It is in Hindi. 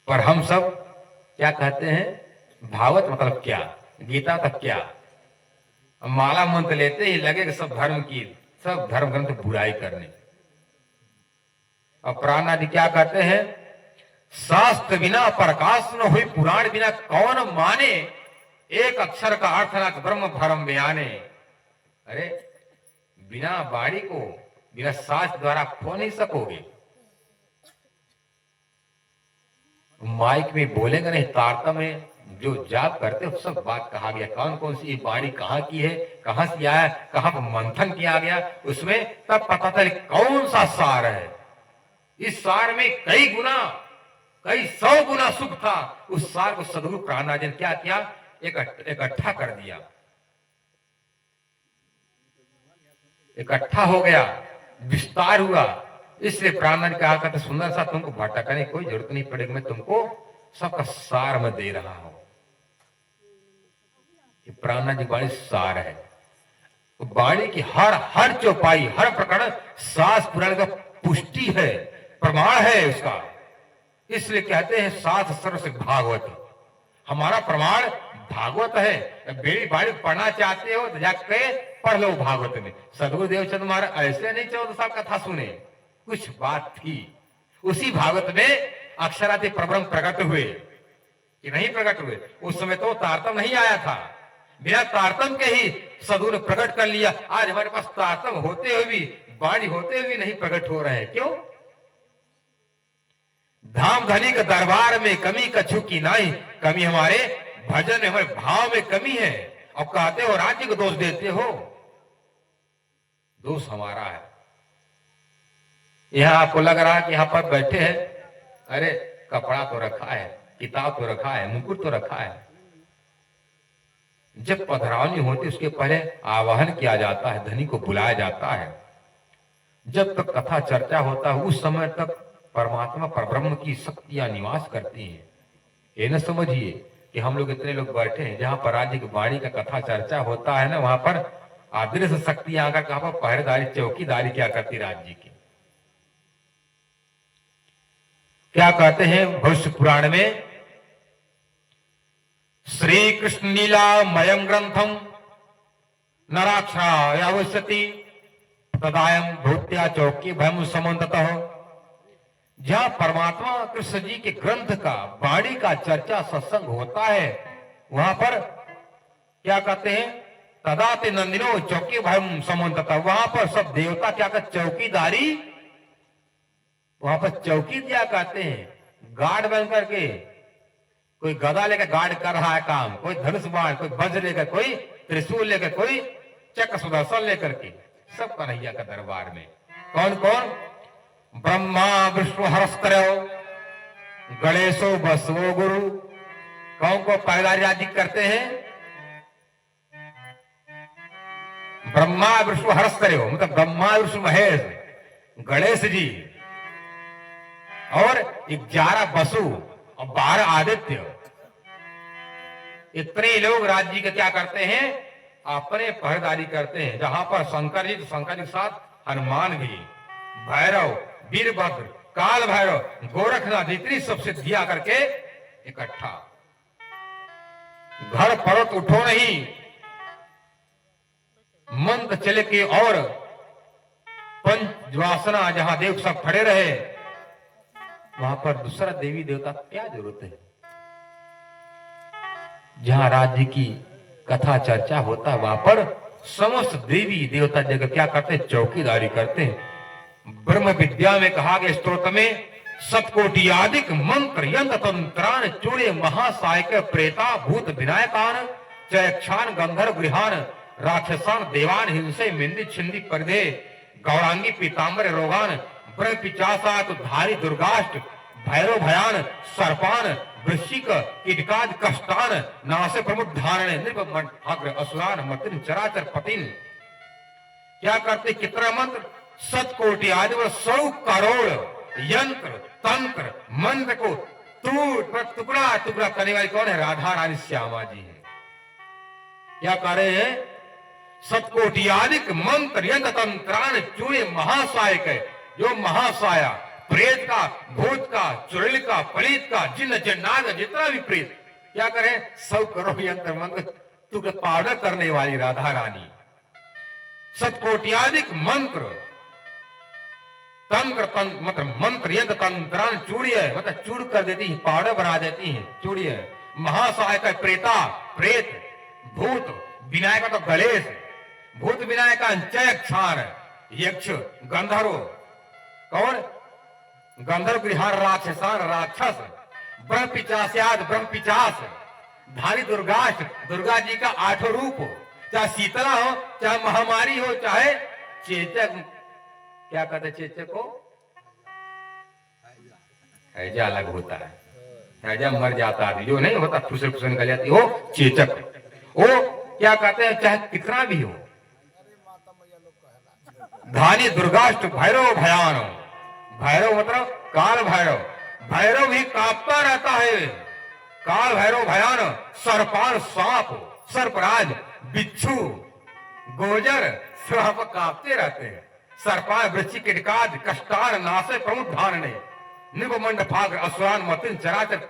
पर हम सब क्या कहते हैं, भागवत मतलब क्या, गीता तक क्या, माला मंत्र लेते ही लगे कि सब धर्म ग्रंथ बुराई करने। और प्राण आदि क्या कहते हैं, शास्त्र बिना प्रकाश न हुई, पुराण बिना कौन माने, एक अक्षर का अर्थ न ब्रह्म भरम बयाने। अरे बिना वाणी को, बिना शास्त्र द्वारा खो नहीं सकोगे। माइक में बोलेंगे नहीं, तारतम्य में जो जाप करते हो सब बात कहा गया, कौन कौन सी वाणी कहाँ की है, कहां से आया, कहां पर मंथन किया गया, उसमें तब पता चले कौन सा सार है। इस सार में कई 100 गुना सुख था। उस सार को सदगुरु प्राणनाथ ने क्या किया, इकट्ठा कर दिया, इकट्ठा हो गया, विस्तार हुआ। इसलिए प्राणनाथ कहा करते, सुंदर सा तुमको भटकने की कोई जरूरत नहीं पड़ेगी, मैं तुमको सबका सार में दे रहा हूं। प्राणनाथ जी वाणी सार है। वाणी की हर चौपाई, हर प्रकरण शास्त्र पुराण का पुष्टि है, प्रमाण है उसका। इसलिए कहते हैं शास्त्र सर्व से भागवत, हमारा प्रमाण भागवत है। बेड़ी बाड़ी पढ़ना चाहते हो तो जाके पढ़ लो भागवत में। सदगुरुदेव चंद महाराज ऐसे नहीं 14 साल कथा सुने, कुछ बात थी। उसी भागवत में अक्षरादि परब्रह्म प्रकट हुए कि नहीं प्रकट हुए। उस समय तो तारतम नहीं आया था, बिना तारतम के ही सदगुरु ने प्रकट कर लिया। आज हमारे पास तारतम होते हुए भी, वाणी होते हुए नहीं प्रकट हो रहे हैं। क्यों? धाम धनी के दरबार में कमी कछु की नहीं, कमी हमारे भजन में, हमारे भाव में कमी है। और कहते हो राज्य को दोष देते हो, दोष हमारा है। यहां आपको लग रहा है कि यहां पर बैठे हैं, अरे कपड़ा तो रखा है, किताब तो रखा है, मुकुट तो रखा है। जब पधरावनी होती उसके पहले आवाहन किया जाता है, धनी को बुलाया जाता है। जब तक कथा चर्चा होता है उस समय तक परमात्मा परब्रह्म की शक्तियां निवास करती हैं। ये न समझिए कि हम लोग इतने लोग बैठे हैं, जहां पर राज्य की वाणी का कथा चर्चा होता है ना, वहां पर अदृश्य शक्तियां आकर कहां पर पहरेदारी, चौकीदारी क्या करती राज्य की। क्या कहते हैं भविष्य पुराण में, श्री कृष्ण लीलामयम ग्रंथम नराक्षरायावस्यति तदायम भूत्या चौकी भयम समन्ततः। जहां परमात्मा कृष्ण जी के ग्रंथ का, वाणी का चर्चा सत्संग होता है, वहां पर क्या कहते हैं, तदा ते नंदिनो चौकी भयम समन्ततः। वहां पर सब देवता क्या कहते, चौकीदारी, वहां पर चौकी क्या कहते हैं, गार्ड बन करके, कोई गदा लेकर गार्ड कर रहा है काम, कोई धनुष बाण, कोई वज्र लेकर, कोई त्रिशूल लेकर, कोई चक्र सुदर्शन लेकर के, सब कन्हैया का दरबार में। कौन कौन? ब्रह्मा विष्णु हरस्त्रो गणेशो बसवो गुरु। कौन को पहरेदारी राज्य करते हैं? ब्रह्मा विष्णु हरस्त्रो, मतलब ब्रह्मा विष्णु महेश, गणेश जी और 11 बसु और 12 आदित्य। इतने लोग राज्य का क्या करते हैं, अपने पहरेदारी करते हैं। जहां पर शंकर जी, तो शंकर जी के साथ हनुमान भी, भैरव, वीरभद्र, काल भैरव, गोरखनाथ, इतनी सब सिद्धियां करके इकट्ठा। घर पर्वत उठो नहीं, मंत्र चले के, और पंचवासना जहां देव सब खड़े रहे, वहां पर दूसरा देवी देवता क्या जरूरत है। जहां राज्य की कथा चर्चा होता है, वहां पर समस्त देवी देवता जगह क्या करते हैं, चौकीदारी करते हैं। ब्रह्म विद्या में कहा गया स्त्रोत्र में, सतकोटि आदिक मंत्र यंत्र तंत्रान चूड़े महासायक प्रेता भूत विनायकान चयक्षान गंधर्व गृहान राक्षसान देवान हिंसे मिंदी छिंदी परिधे गौरांगी पीताम्बर रोगान ब्रह्म पिचासात धारी दुर्गाष्ट भैरव भयान सर्पान वृश्चिक कीटकाद कष्टान नासे प्रमुद्धारण नृप असुरान मतिन चराचर पतिन। क्या करते, कितना मंत्र, सतकोटि आदि 100 करोड़ यंत्र तंत्र मंत्र को टुकड़ा टुकड़ा करने वाली कौन है? राधा रानी श्यामा जी है। क्या कर रहे हैं? सतकोटि आदि मंत्र यंत्र तंत्रान चूड़े महासायक है। जो महासाया प्रेत का, भूत का, चुड़ैल का, पलीत का, जिन्न जन्नाद जितना भी प्रेत क्या करें, सब करो यंत्र मंत्र तू के पावडर करने वाली राधा रानी। सतकोट्याधिक मंत्र तंत्र मतलब मंत्र यंत्र तंत्रान चूड़िय मतलब चूड़ कर देती है, पाउडर बना देती है चूड़िय। महासहायक प्रेता प्रेत, भूत विनायक तो गणेश, भूत विनायक अंचय क्षार, यक्ष गंधर्व, कौन गंधर्व गृहार राक्षसान राक्षस, ब्रह्म पिचास्याद ब्रह्म पिचास, धारी दुर्गाष्ट दुर्गा जी का 8 रूप, चाहे शीतला हो, चाहे महामारी हो, चाहे चेचक, क्या कहते चेचक को, हैजा अलग होता है, हैजा मर जाता है, जो नहीं होता फुसल फुसल निकल जाती हो चेचक, वो क्या कहते हैं चाहे कितना भी हो। धानी दुर्गाष्ट भैरव भयान, भैरव मतलब काल भैरव, भैरव भी कांपता रहता है, काल भैरव भयान, सर्पान सांप, सर्पराज, बिच्छू, गोजर सब कांपते रहते हैं। सर्पान वृश्चि किटकाद कष्टान नासे प्रमुख धारणे, निपमंड फाग असुरान मतिन चराचर